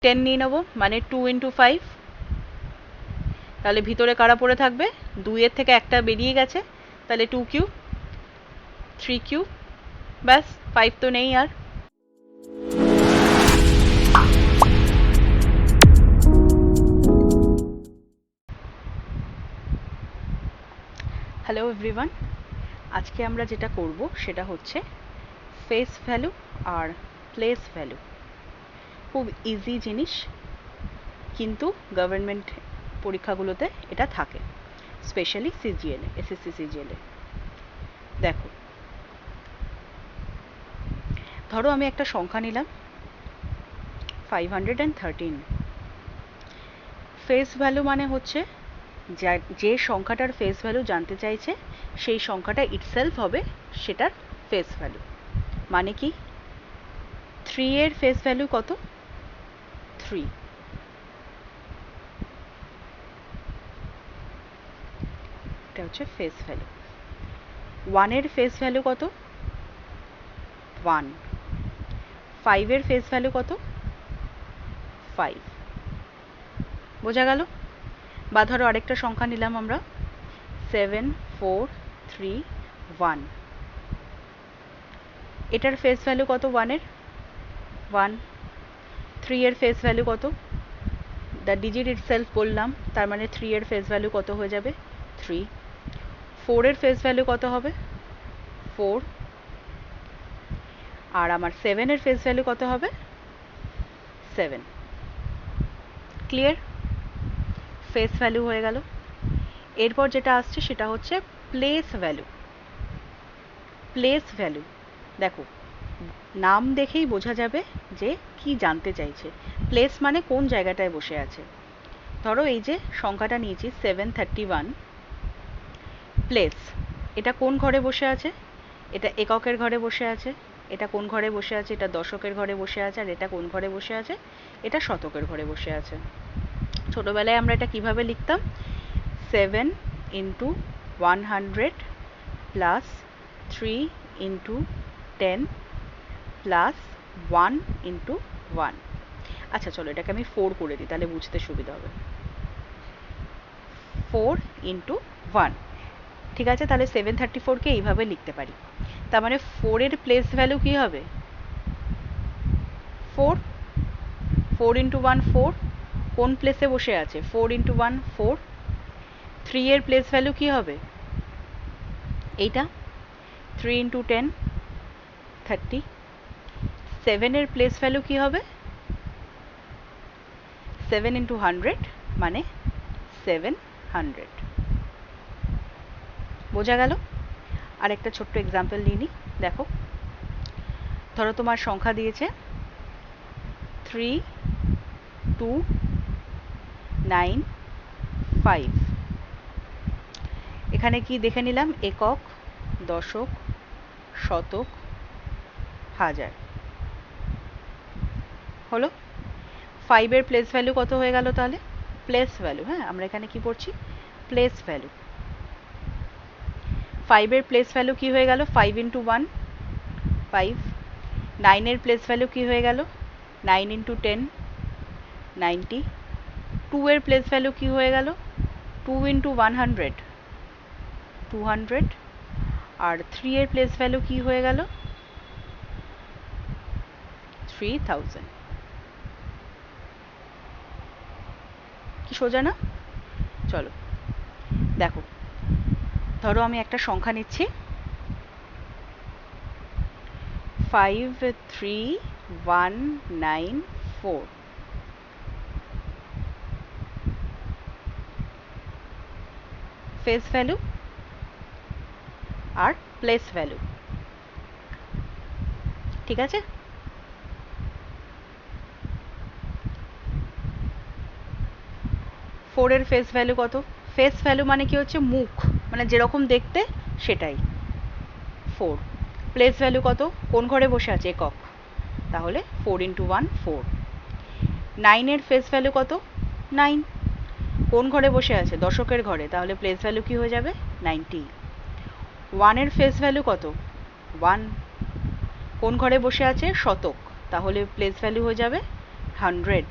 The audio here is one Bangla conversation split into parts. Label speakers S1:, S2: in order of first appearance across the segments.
S1: 10 নিয়ে নেবো, মানে 2 into 5, তাহলে ভিতরে কারা পড়ে থাকবে? 2 এর থেকে একটা বেরিয়ে গেছে, তাহলে 2 কিউব, 3 কিউব, ব্যাস 5 তো নেই আর। হ্যালো এভরিওয়ান, আজকে আমরা যেটা করব সেটা হচ্ছে ফেস ভ্যালু আর প্লেস ভ্যালু। খুব ইজি জিনিস, কিন্তু গভর্নমেন্ট পরীক্ষাগুলোতে এটা থাকে, স্পেশালি সিজিএলে, এসএসসি সিজিএলে। দেখো, ধরো আমি একটা সংখ্যা নিলাম 513। ফেস ভ্যালু মানে হচ্ছে যে সংখ্যাটার ফেস ভ্যালু জানতে চাইছে সেই সংখ্যাটা ইটসেলফ হবে সেটার ফেস ভ্যালু। মানে কি, 3 এর ফেস ভ্যালু কত? 3। এটা হচ্ছে ফেস ভ্যালু। 1 এর ফেস ভ্যালু কত? 1। 5 এর ফেস ভ্যালু কত? 5। বোঝা গেল? বা ধরো আরেকটা সংখ্যা নিলাম আমরা 7 4 3 1। এটার ফেস ভ্যালু কত? 1 এর 1। 3 এর ফেস ভ্যালু কত? দ্য ডিজিট ইটসেলফ বললাম, তার মানে 3 এর ফেস ভ্যালু কত হয়ে যাবে? 3। 4 এর ফেস ভ্যালু কত হবে? 4। আর আমার 7 এর ফেস ভ্যালু কত হবে? 7। ক্লিয়ার? ফেস ভ্যালু হয়ে গেল। এরপর যেটা আসছে সেটা হচ্ছে প্লেস ভ্যালু। প্লেস ভ্যালু, দেখো নাম দেখেই বোঝা যাবে যে কি জানতে চাইছে। প্লেস মানে কোন জায়গাটায় বসে আছে। ধরো এই যে সংখ্যাটা নিয়েছি 731, প্লেস, এটা কোন ঘরে বসে আছে? এটা এককের ঘরে বসে আছে। এটা কোন ঘরে বসে আছে? এটা দশকের ঘরে বসে আছে। আর এটা কোন ঘরে বসে আছে? এটা শতকের ঘরে বসে আছে। ছোটবেলায় আমরা এটা কিভাবে লিখতাম? 7 into 100 plus 3 into 10 plus 1 into 1। আচ্ছা চলো এটাকে আমি 4 করে দিই, তাহলে বুঝতে সুবিধা হবে। 4 into 1। ঠিক আছে, তাহলে 734কে এইভাবে লিখতে পারি। তার মানে 4 এর প্লেস ভ্যালু কি হবে? 4। 4 into 1 4। কোন প্লেসে বসে আছে? 4 into 1 4। 3 এর প্লেস ভ্যালু কি হবে? এইটা 3 into 10 30। 7 এর প্লেস ভ্যালু কি হবে? 7 into 100 মানে 700। বোঝা গেল? আর একটা ছোট্ট এক্সাম্পল নিয়ে নিই। দেখো, ধরো তোমার সংখ্যা দিয়েছে 3 2 9 5। এখানে কি দেখে নিলাম? একক, দশক, শতক, হাজার। হলো? 5 এর প্লেস ভ্যালু কত হয়ে গেল তাহলে? প্লেস ভ্যালু, হ্যাঁ আমরা এখানে কি পড়ছি? Place value. 5 এর প্লেস ভ্যালু কি হয়ে গেল? 5 into 1 5। 9 এর প্লেস ভ্যালু কি হয়ে গেল? 9 into 10 90। 2 এর প্লেস ভ্যালু কি হয়ে গেল? 2 into 100 200। আর 3 এর প্লেস ভ্যালু কি হয়ে গেল? 3000। কি সোজা না? চলো দেখো, ধরো আমি একটা সংখ্যা নিচ্ছি 53194। ফেস ভ্যালু আর প্লেস ভ্যালু। ঠিক আছে? 4 এর ফেস ভ্যালু কত? ফেস ভ্যালু মানে কি হচ্ছে? মুখ, মানে যেরকম দেখতে সেটাই 4। প্লেস ভ্যালু কত? কোন ঘরে বসে আছে? একক, তাহলে 4 into 1 4। 9 এর ফেস ভ্যালু কত? 9। কোন ঘরে বসে আছে? দশকের ঘরে, তাহলে প্লেস ভ্যালু কি হয়ে যাবে? 90। 1 এর ফেস ভ্যালু কত? 1। কোন ঘরে বসে আছে? শতক, তাহলে প্লেস ভ্যালু হয়ে যাবে 100।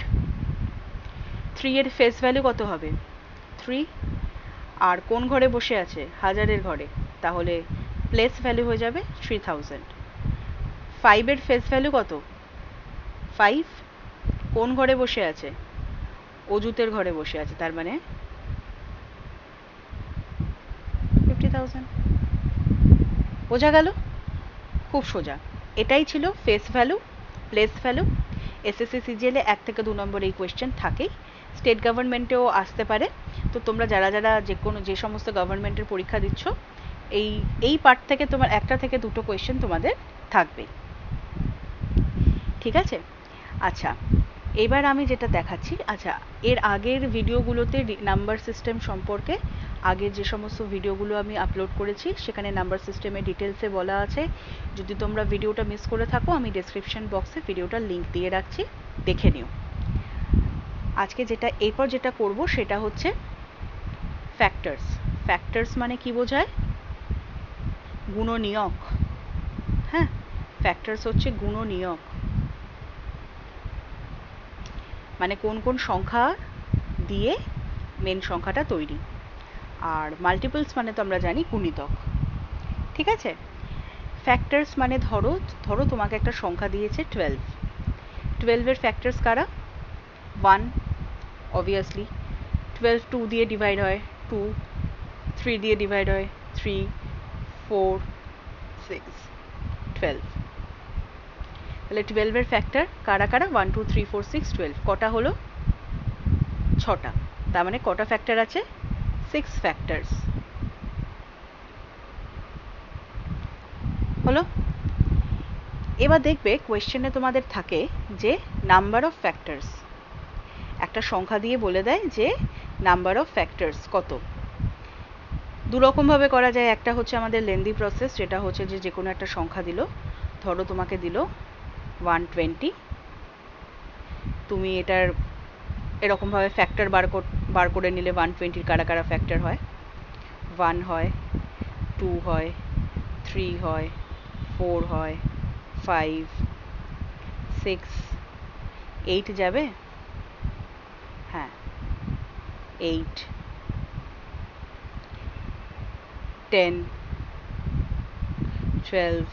S1: 3 এর ফেস ভ্যালু কত হবে? 3। আর কোন ঘরে বসে আছে? হাজারের ঘরে, তাহলে প্লেস ভ্যালু হয়ে যাবে 3000। 5 এর ফেস ভ্যালু কত? 5। কোন ঘরে বসে আছে? অজুতের ঘরে বসে আছে, তার মানে 50,000। বোঝা গেল? খুব সোজা। এটাই ছিল face value, place value. SSC CGL এ 1 থেকে 2 নম্বর এই কোয়েশ্চেন থাকেই, স্টেট গভর্নমেন্টেও আসতে পারে। তো তোমরা যারা যারা যে সমস্ত গভর্নমেন্টের পরীক্ষা দিচ্ছ, এই পার্ট থেকে তোমার একটা থেকে দুটো কোয়েশ্চেন তোমাদের থাকবে। ঠিক আছে? আচ্ছা, এবার আমি যেটা দেখাচ্ছি, আচ্ছা এর আগের ভিডিওগুলোতে নাম্বার সিস্টেম সম্পর্কে আগের যে সমস্ত ভিডিওগুলো আমি আপলোড করেছি সেখানে নাম্বার সিস্টেমের ডিটেলসে বলা আছে। যদি তোমরা ভিডিওটা মিস করে থাকো, আমি ডেসক্রিপশন বক্সে ভিডিওটার লিঙ্ক দিয়ে রাখছি, দেখে নিও। আজকে এরপর যেটা করব সেটা হচ্ছে ফ্যাক্টরস। ফ্যাক্টরস মানে কি বোঝায়? গুণনীয়ক। হ্যাঁ, ফ্যাক্টরস হচ্ছে গুণনীয়ক, মানে কোন কোন সংখ্যা দিয়ে মেন সংখ্যাটা তৈরি। আর মাল্টিপলস মানে তো আমরা জানি গুণিতক। ঠিক আছে? ফ্যাক্টরস মানে ধরো তোমাকে একটা সংখ্যা দিয়েছে 12। 12 এর ফ্যাক্টরস কারা? 1 অবভিয়াসলি, 12 2 দিয়ে ডিভাইড হয় 2, 3 দিয়ে ডিভাইড হয় 3, 4, 6, 12। তাহলে 12 এর ফ্যাক্টর কারা কারা? 1 2 3 4 6 12। কটা হলো? 6টা। তার মানে কটা ফ্যাক্টর আছে? 6 ফ্যাক্টরস। হলো? এবার দেখবে কোয়েশ্চেনে তোমাদের থাকে যে নাম্বার অফ ফ্যাক্টরস। একটা সংখ্যা দিয়ে বলে দেয় যে নাম্বার অফ ফ্যাক্টরস কত। দু রকম ভাবে করা যায়। একটা হচ্ছে আমাদের লেন্দি প্রসেস, যেটা হচ্ছে যে কোনো একটা সংখ্যা দিল, ধরো তোমাকে দিল 120। তুমি এটার এরকম ভাবে ফ্যাক্টর বার করে নিলে 120 কারা কারা ফ্যাক্টর হয়? 1 হয়, 2 হয়, 3 হয়, 4 হয়, 5, 6, 8 যাবে? হ্যাঁ, 8, 10, 12,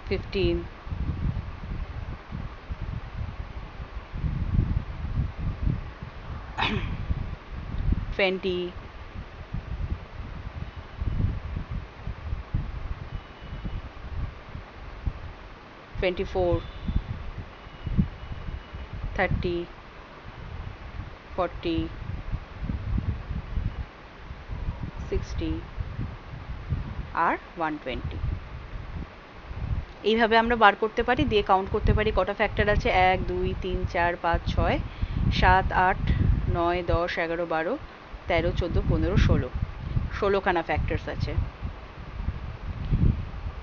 S1: 15, 20, 24, 30, 40, 60 আর 120। এইভাবে আমরা বার করতে পারি, দিয়ে কাউন্ট করতে পারি কটা ফ্যাক্টর আছে। 1 2 3 4 5 6 7 8 9 10 11 12 13 14 15 16, 16খানা ফ্যাক্টরস আছে।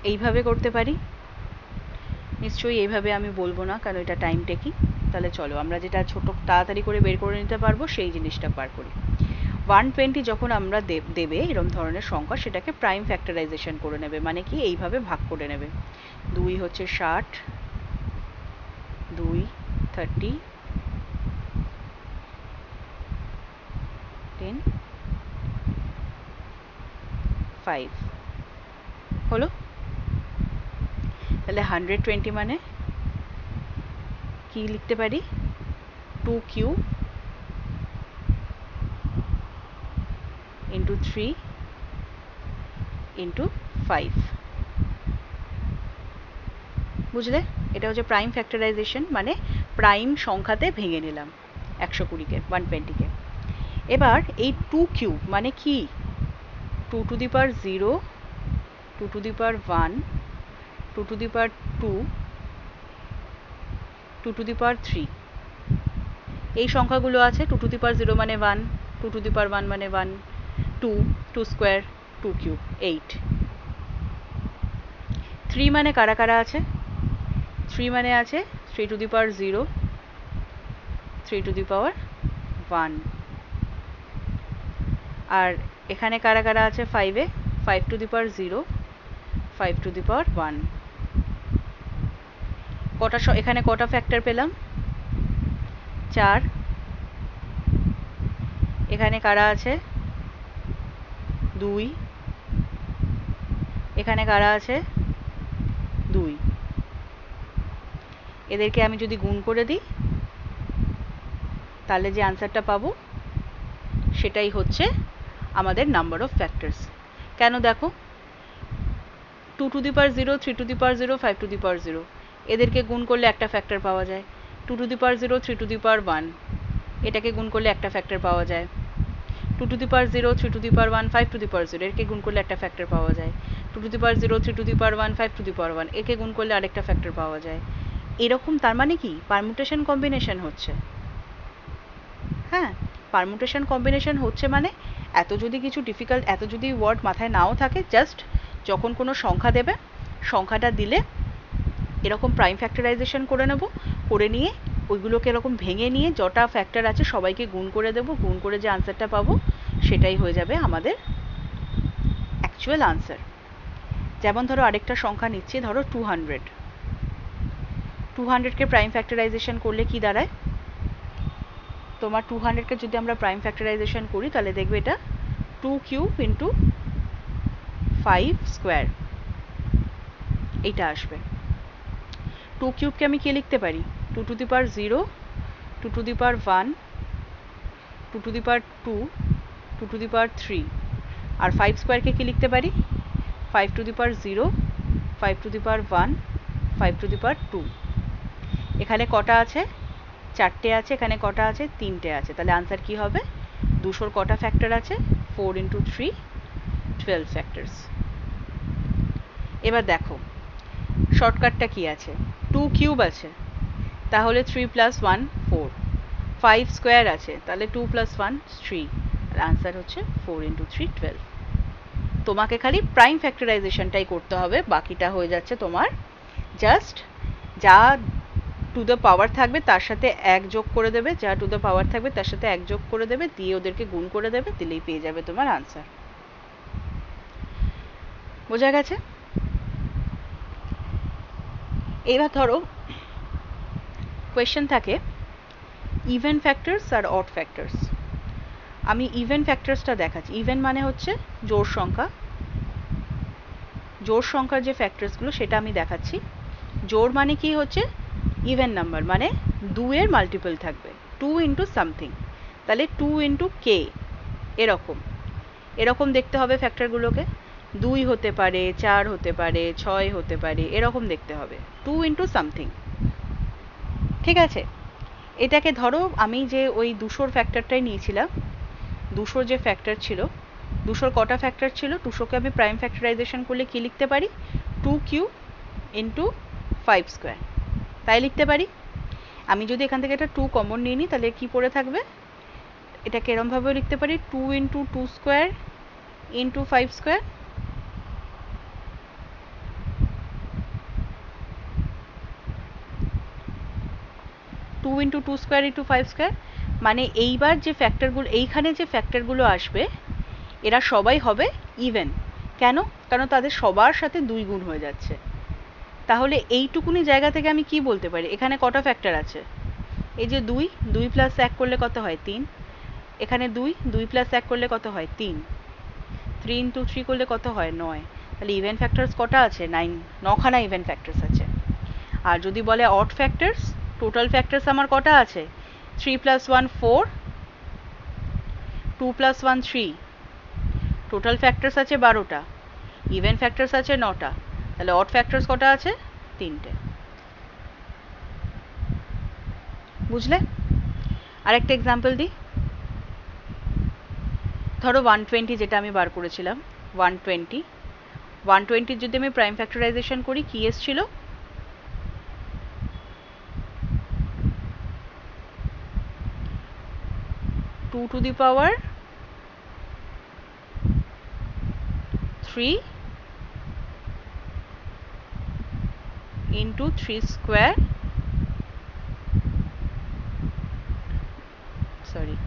S1: এইভাবে করতে পারি। নিশ্চয়ই এইভাবে আমি বলবো না, কারণ এটা টাইম টেকিং। তাহলে চলো আমরা যেটা ছোট তাড়াতাড়ি করে বের করে নিতে পারবো সেই জিনিসটা বার করি। 120 যখন আমরা দেবে এরকম ধরনের সংখ্যা, সেটাকে প্রাইম ফ্যাক্টরাইজেশন করে নেবে। মানে কি? এইভাবে ভাগ করে নেবে। 2 হচ্ছে 60, 2 30, 10, 5 হলো। তাহলে 120 মানে কি লিখতে পারি? 2q into 3 into 5। বুঝলে? এটা হচ্ছে প্রাইম ফ্যাক্টরাইজেশন, মানে প্রাইম সংখ্যাতে ভেঙে নিলাম 120কে, 120কে। এবার এই 2 কিউব মানে কি? 2 to the power 0, 2 to the power 1, 2 to the power 2, 2 to the power 3। এই সংখ্যাগুলো আছে। 2 to the power 0 মানে 1, 2 to the power 1 মানে 1, 2, 2 স্কোয়ার, 2 কিউব, 8। 3 মানে কারা কারা আছে? 3 মানে আছে 3 to the power 0, 3 to the power 1। আর এখানে কারা কারা আছে 5 এ? 5 to the power 0, 5 to the power 1। এখানে কটা ফ্যাক্টর পেলাম? 4, এখানে কারা আছে 2, এখানে কারা আছে 2, এদেরকে আমি যদি গুণ করে দিই তাহলে যে আনসারটা পাবো সেটাই হচ্ছে আমাদের নাম্বার অফ ফ্যাক্টরস। কেন দেখো 2 to the power 0, 3 to the power 0, 5 to the power 0, এদেরকে গুণ করলে একটা ফ্যাক্টর পাওয়া যায়। 2 to the power 0, 3 to the power 1, এটাকে গুণ করলে একটা ফ্যাক্টর পাওয়া যায়। 2 to the power 0, 3 to the power 1, 5 to the power 0, একে গুণ করলে একটা ফ্যাক্টর পাওয়া যায়। 2 to the power 0, 3 to the power 1, 5 to the power 1, একে গুণ করলে আরেকটা ফ্যাক্টর পাওয়া যায়। এরকম তার মানে কি পারমুটেশন কম্বিনেশন হচ্ছে। হ্যাঁ, পারমুটেশন কম্বিনেশন হচ্ছে মানে এত যদি কিছু ডিফিকাল্ট, এত যদি ওয়ার্ড মাথায় নাও থাকে, জাস্ট যখন কোনো সংখ্যা দেবে সংখ্যাটা দিলে এরকম প্রাইম ফ্যাক্টরাইজেশন করে নেব, করে নিয়ে ওইগুলোকে এরকম ভেঙে নিয়ে যটা ফ্যাক্টর আছে সবাইকে গুণ করে দেব, গুণ করে যে আনসারটা পাবো সেটাই হয়ে যাবে আমাদের অ্যাকচুয়াল আনসার। যেমন ধরো আরেকটা সংখ্যা নিচ্ছি, ধরো 200, 200কে প্রাইম ফ্যাক্টরাইজেশন করলে কি দাঁড়ায় তোমার 200কে যদি আমরা প্রাইম ফ্যাক্টরাইজেশন করি তাহলে দেখবে এটা 2 কিউব ইন্টু 5 স্কোয়ার, এইটা আসবে। 2 কিউবকে আমি কি লিখতে পারি 2 to the power 0, 2 to the power 1, 2 to the power 2, 2 to the power 3, আর 5 স্কোয়ারকে কি লিখতে পারি 5 to the power 0, 5 to the power 1, 5 to the power 2। এখানে কটা আছে 4টে আছে, এখানে কটা আছে 3টে আছে, তাহলে আনসার কি হবে 200 কটা ফ্যাক্টর আছে 4 ইন্টু 3, 12 ফ্যাক্টরস। এবার দেখো শর্টকাটটা কি আছে 2 কিউব আছে তাহলে 3 প্লাস 1 4, 5 স্কোয়ার আছে তাহলে 2 প্লাস 1 3, আর আনসার হচ্ছে 4 ইন্টু 3 12। তোমাকে খালি প্রাইম ফ্যাক্টরাইজেশনটাই করতে হবে, বাকিটা হয়ে যাচ্ছে তোমার জাস্ট যা টু দ্য পাওয়ার থাকবে তার সাথে 1 যোগ করে দেবে, যা টু দ্য পাওয়ার থাকবে তার সাথে 1 যোগ করে দেবে, দিয়ে ওদেরকে গুণ করে দেবে, দিলেই পেয়ে যাবে তোমার আনসার। বোঝা গেছে? এবার ধরো কোয়েশ্চেন থাকে ইভেন ফ্যাক্টরস আর অড ফ্যাক্টরস। আমি ইভেন ফ্যাক্টরসটা দেখাচ্ছি। ইভেন মানে হচ্ছে জোড় সংখ্যা, জোড় সংখ্যার যে ফ্যাক্টরসগুলো সেটা আমি দেখাচ্ছি। জোড় মানে কি হচ্ছে ইভেন নাম্বার, মানে 2 এর মাল্টিপল থাকবে, 2 ইন্টু সামথিং, তাহলে 2 ইন্টু কে, এরকম এরকম দেখতে হবে ফ্যাক্টরগুলোকে। 2 হতে পারে, 4 হতে পারে, 6 হতে পারে, এরকম দেখতে হবে 2 ইন্টু সামথিং। ঠিক আছে, এটাকে ধরো আমি যে ওই 200 ফ্যাক্টরটাই নিয়েছিলাম, 200 যে ফ্যাক্টর ছিল, 200 কটা ফ্যাক্টর ছিল, 200কে আমি প্রাইম ফ্যাক্টরাইজেশন করলে কি লিখতে পারি 2 কিউব ইন্টু 5 স্কোয়ার, তাই লিখতে পারি। আমি যদি এখান থেকে একটা 2 কমন নিয়ে নিই তাহলে কি পড়ে থাকবে, এটাকে এরমভাবেও লিখতে পারি 2 into 2 square into 5 square, two into 2 square into 5 square, মানে এইবার যে ফ্যাক্টরগুলো এইখানে যে ফ্যাক্টরগুলো আসবে এরা সবাই হবে ইভেন। কেন? কারণ তাদের সবার সাথে 2 গুণ হয়ে যাচ্ছে। তাহলে এইটুকুনি জায়গা থেকে আমি কি বলতে পারি এখানে কটা ফ্যাক্টর আছে, এই যে 2, 2 প্লাস 1 করলে কত হয় 3, এখানে 2, 2 প্লাস 1 করলে কত হয় 3, 3 ইন্টু 3 করলে কত হয় 9, তাহলে ইভেন ফ্যাক্টরস কটা আছে 9, 9খানা ইভেন ফ্যাক্টরস আছে। আর যদি বলে অড ফ্যাক্টরস, টোটাল ফ্যাক্টরস আমার কটা আছে 3 প্লাস 1 4, 2 প্লাস 1 3, টোটাল ফ্যাক্টরস আছে 12টা, ইভেন ফ্যাক্টরস আছে 9টা, তাহলে অড ফ্যাক্টরস কটা আছে 3টে। বুঝলে? আরেকটা এক্সাম্পল দিই, ধরো 120 যেটা আমি বার করেছিলাম 120, 120 যদি আমি প্রাইম ফ্যাক্টরাইজেশন করি কি এসেছিল 2 to the power 3 into 3 square, sorry,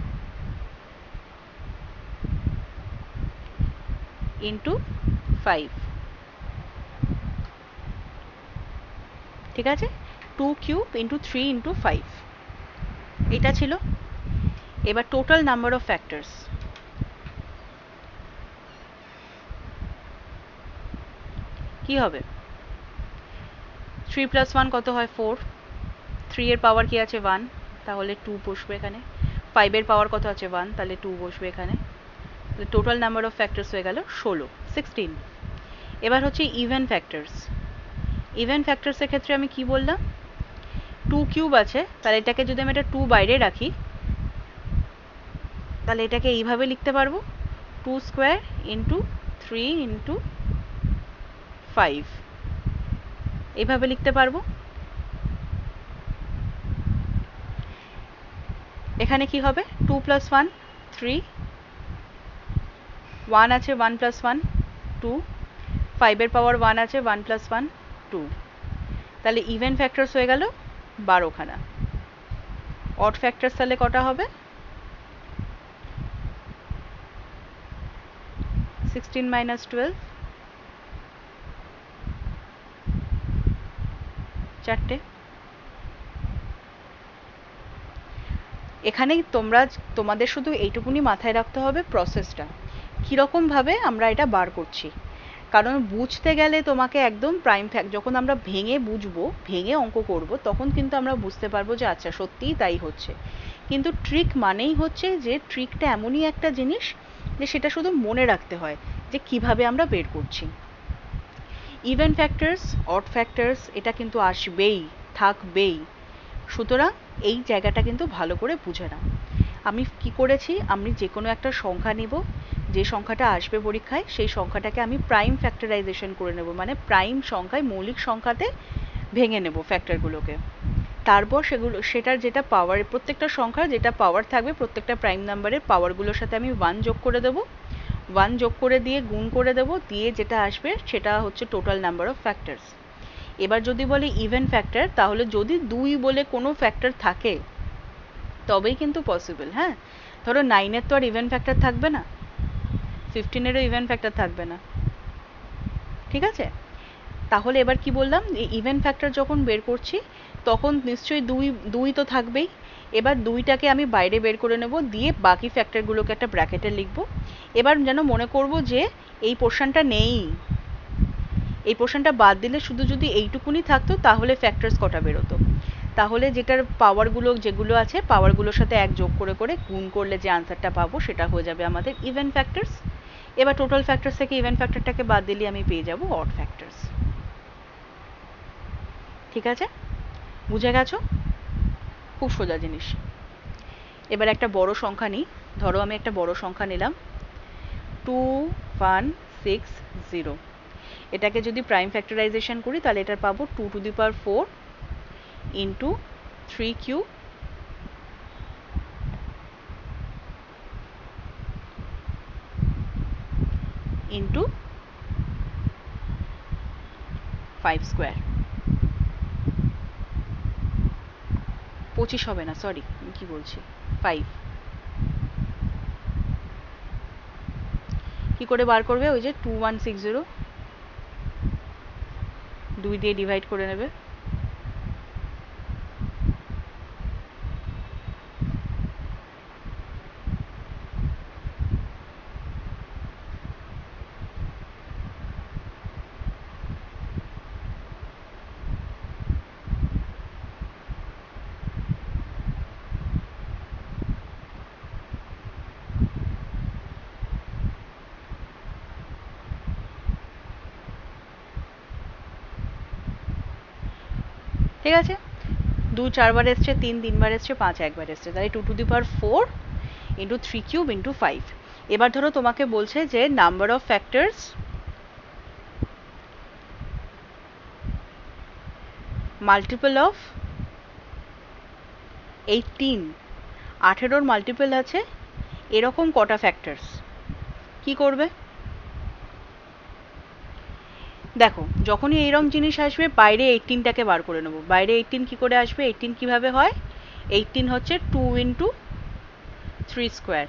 S1: into 5, ঠিক আছে, 2 কিউব into 3 into 5। এটা ছিল। এবার টোটাল নাম্বার অফ ফ্যাক্টরস, কি হবে? 3 + 1 কত হয়? 4। 3 এর পাওয়ার কি আছে? 1, তাহলে 2 বসবে এখানে। 5 এর পাওয়ার কত আছে? 1, তাহলে 2 বসবে এখানে। তাহলে টোটাল নাম্বার অফ ফ্যাক্টরস হয়ে গেল 16, 16। এবার হচ্ছে ইভেন ফ্যাক্টরস। ইভেন ফ্যাক্টরসের ক্ষেত্রে আমি কি বললাম? 2 কিউব আছে, তাহলে এটাকে যদি আমি এটা 2 বাইরে রাখি, তাহলে এটাকে এইভাবে লিখতে পারবো, 2 স্কোয়ার ইন্টু 3 ইন্টু 5, এইভাবে লিখতে পারবো। এখানে কি হবে? 2 + 1 3, 1 আছে, 1 + 1 2, 5 এর পাওয়ার 1 আছে, 1 + 1 2, তাহলে ইভেন ফ্যাক্টরস হয়ে গেল 12 খানা। অড ফ্যাক্টরস তাহলে কটা হবে? 16 - 12, চারটে। এখানেই তোমাদের শুধু এইটুকুনি মাথায় রাখতে হবে প্রসেসটা, কীরকমভাবে আমরা এটা বার করছি। কারণ বুঝতে গেলে তোমাকে একদম যখন আমরা ভেঙে বুঝবো, ভেঙে অঙ্ক করব, তখন কিন্তু আমরা বুঝতে পারবো যে আচ্ছা সত্যিই তাই হচ্ছে। কিন্তু ট্রিক মানেই হচ্ছে যে ট্রিকটা এমনই একটা জিনিস যে সেটা শুধু মনে রাখতে হয় যে কিভাবে আমরা বের করছি। ইভেন ফ্যাক্টরস, অড ফ্যাক্টরস এটা কিন্তু আসবেই, থাকবেই। সুতরাং এই জায়গাটা কিন্তু ভালো করে বুঝে নাও। আমি কি করেছি, আমি যে কোনো একটা সংখ্যা নিব, যে সংখ্যাটা আসবে পরীক্ষায় সেই সংখ্যাটাকে আমি প্রাইম ফ্যাক্টরাইজেশন করে নেব, মানে প্রাইম সংখ্যায়, মৌলিক সংখ্যাতে ভেঙে নেব ফ্যাক্টরগুলোকে। তারপর সেটার যেটা পাওয়ার, প্রত্যেকটা সংখ্যার যেটা পাওয়ার থাকবে, প্রত্যেকটা প্রাইম নাম্বারের পাওয়ারগুলোর সাথে আমি 1 যোগ করে দেবো, 1 যোগ করে দিয়ে গুণ করে দেবো, দিয়ে যেটা আসবে সেটা হচ্ছে টোটাল নাম্বার অফ ফ্যাক্টরস। এবার যদি বলি ইভেন ফ্যাক্টর, তাহলে যদি 2 বলে কোনো ফ্যাক্টর থাকে তবেই কিন্তু পসিবল। হ্যাঁ, ধরো 9 এর তো আর ইভেন ফ্যাক্টর থাকবে না, 15 এরও ইভেন ফ্যাক্টর থাকবে না, ঠিক আছে? তাহলে এবার কি বললাম, ইভেন ফ্যাক্টর যখন বের করছি তখন নিশ্চয়ই 2 তো থাকবেই। এবার 2টাকে আমি বাইরে বের করে নেব, দিয়ে বাকি ফ্যাক্টরগুলোকে একটা ব্র্যাকেটে লিখব। এবার যেন মনে করব যে এই পোর্শনটা নেই, এই পোর্শনটা বাদ দিলে শুধু যদি এইটুকুনি থাকতো তাহলে ফ্যাক্টরস কটা বেরোতো? তাহলে যেটার পাওয়ারগুলো যেগুলো আছে, পাওয়ারগুলোর সাথে 1 যোগ করে করে গুণ করলে যে আনসারটা পাবো সেটা হয়ে যাবে আমাদের ইভেন ফ্যাক্টরস। এবার টোটাল ফ্যাক্টরস থেকে ইভেন ফ্যাক্টরটাকে বাদ দিলে আমি পেয়ে যাব অড ফ্যাক্টরস। ঠিক আছে, বুঝে গেছো? খুব সোজা জিনিস। এবার একটা বড় সংখ্যা নিই, ধরো আমি একটা বড় সংখ্যা নিলাম 2160। এটাকে যদি প্রাইম ফ্যাক্টরাইজেশন করি তাহলে এটা পাবো 2⁴ ইন্টু 3³ ইন্টু 5 স্কোয়ার। 25 হবে না, সরি, আমি কি বলছি, 5। কি করে বার করবে? ওই যে 2160 2 দিয়ে ডিভাইড করে নেবে, ঠিক আছে? 2 4 বার এসছে, 3 3 বার এসছে, 5 একবার এসছে, তাহলে 2⁴ ইন্টু 3³ ইন্টু 5। এবার ধরো তোমাকে বলছে যে number of factors multiple of 18, 18-র মাল্টিপল আছে এরকম কটা ফ্যাক্টরস। কি করবে? দেখো, যখনই এইরকম জিনিস আসবে বাইরে 18টাকে বার করে নেব। বাইরে 18 কি করে আসবে? 18 কিভাবে হয়? 18 হচ্ছে 2 ইন্টু 3 স্কোয়ার,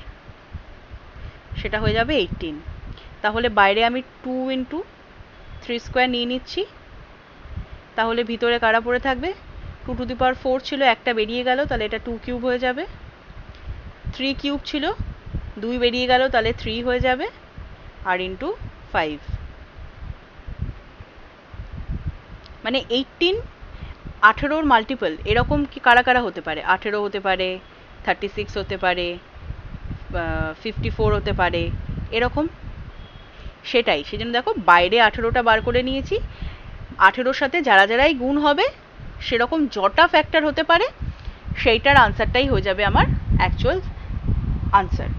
S1: সেটা হয়ে যাবে 18। তাহলে বাইরে আমি 2 ইন্টু 3 স্কোয়ার নিয়ে নিচ্ছি, তাহলে ভিতরে কারা পড়ে থাকবে? 2^4 ছিল, একটা বেরিয়ে গেল, তাহলে এটা 2 কিউব হয়ে যাবে। 3 কিউব ছিল, 2 বেরিয়ে গেল, তাহলে 3 হয়ে যাবে, আর ইন্টু 5, মানে 18 মাল্টিপল এরকম কি কারা কারা হতে পারে? 18 হতে পারে, 36 হতে পারে, 54 হতে পারে, এরকম। সেটাই, সেজন্য দেখো বাইরে 18টা বার করে নিয়েছি। 18-র সাথে যারা যারাই গুণ হবে সেরকম যটা ফ্যাক্টর হতে পারে সেইটার আনসারটাই হয়ে যাবে আমার অ্যাকচুয়াল আনসার।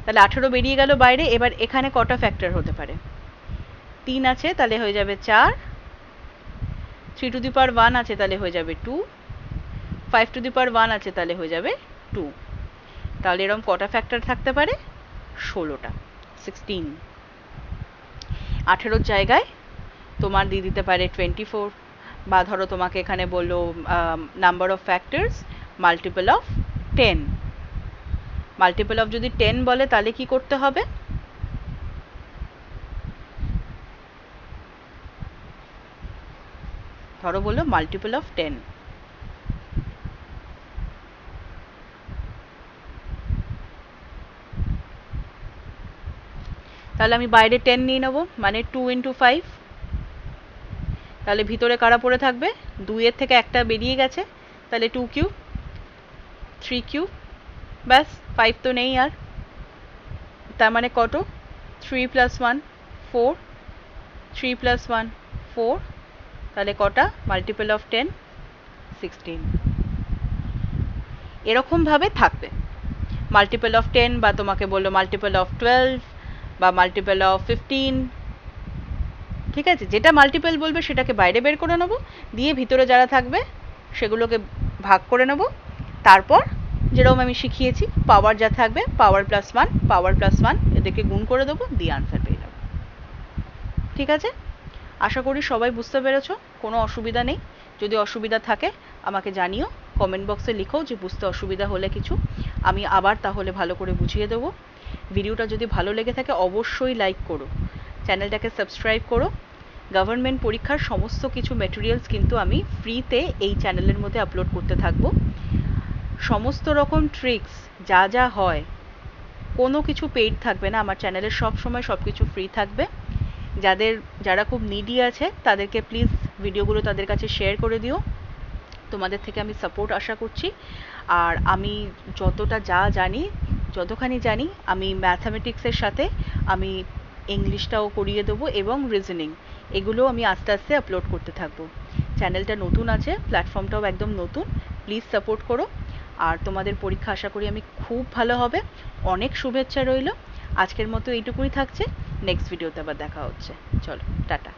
S1: তাহলে 18 বেরিয়ে গেল বাইরে। এবার এখানে কটা ফ্যাক্টর হতে পারে? 3 আছে, তাহলে হয়ে যাবে 4, 3^1 আছে, তাহলে হয়ে যাবে 2, 5^1 আছে, তাহলে হয়ে যাবে 2। তাহলে এরকম কটা ফ্যাক্টর থাকতে পারে? 16টা, 16। 18-র জায়গায় তোমার দিয়ে দিতে পারে 24, বা ধরো তোমাকে এখানে বললো number of factors multiple of 10। Multiple of যদি 10 বলে তাহলে কি করতে হবে? ধরো বললো মাল্টিপল অফ 10, তাহলে আমি বাইরে 10 নিয়ে নেবো, মানে 2 ইন্টু 5। তাহলে ভিতরে কারা পড়ে থাকবে? 2 এর থেকে একটা বেরিয়ে গেছে, তাহলে 2 কিউব, 3 কিউব, ব্যাস 5 তো নেই আর। তার মানে কত? 3 + 1 4, 3 + 1 4, তাহলে কটা? Multiple of 10 16। এরকম ভাবে থাকবে মাল্টিপল অফ 10, বা তোমাকে বললো মাল্টিপল অফ 12, বা মাল্টিপল অফ 15। ঠিক আছে, যেটা মাল্টিপল বলবে সেটাকে বাইরে বের করে নেবো, দিয়ে ভিতরে যারা থাকবে সেগুলোকে ভাগ করে নেবো। তারপর যেরকম আমি শিখিয়েছি, পাওয়ার যা থাকবে পাওয়ার +1, পাওয়ার +1 এদেরকে গুণ করে দেবো, দিয়ে আনসার পেয়ে যাবো। ঠিক আছে, আশা করি সবাই বুঝতে পেরেছো, কোনো অসুবিধা নেই। যদি অসুবিধা থাকে আমাকে জানিও, কমেন্ট বক্সে লিখো যে বুঝতে অসুবিধা হলে কিছু, আমি আবার তাহলে ভালো করে বুঝিয়ে দেবো। ভিডিওটা যদি ভালো লেগে থাকে অবশ্যই লাইক করো, চ্যানেলটাকে সাবস্ক্রাইব করো। গভর্নমেন্ট পরীক্ষার সমস্ত কিছু ম্যাটেরিয়ালস কিন্তু আমি ফ্রিতে এই চ্যানেলের মধ্যে আপলোড করতে থাকবো। সমস্ত রকম ট্রিক্স যা যা হয়, কোনো কিছু পেইড থাকবে না আমার চ্যানেলে, সব সময় সব কিছু ফ্রি থাকবে। যারা খুব নিডি আছে তাদেরকে প্লিজ ভিডিওগুলো তাদের কাছে শেয়ার করে দিও, তোমাদের থেকে আমি সাপোর্ট আশা করছি। আর আমি যতটা যতখানি জানি আমি ম্যাথামেটিক্সের সাথে আমি ইংলিশটাও করিয়ে দেবো, এবং রিজনিং, এগুলো আমি আস্তে আস্তে আপলোড করতে থাকবো। চ্যানেলটা নতুন আছে, প্ল্যাটফর্মটাও একদম নতুন, প্লিজ সাপোর্ট করো। আর তোমাদের পরীক্ষা আশা করি আমি খুব ভালো হবে। অনেক শুভেচ্ছা রইল। আজকের মতো এইটুকুই থাকছে, নেক্সট ভিডিওতে আবার দেখা হচ্ছে। চলো, টাটা।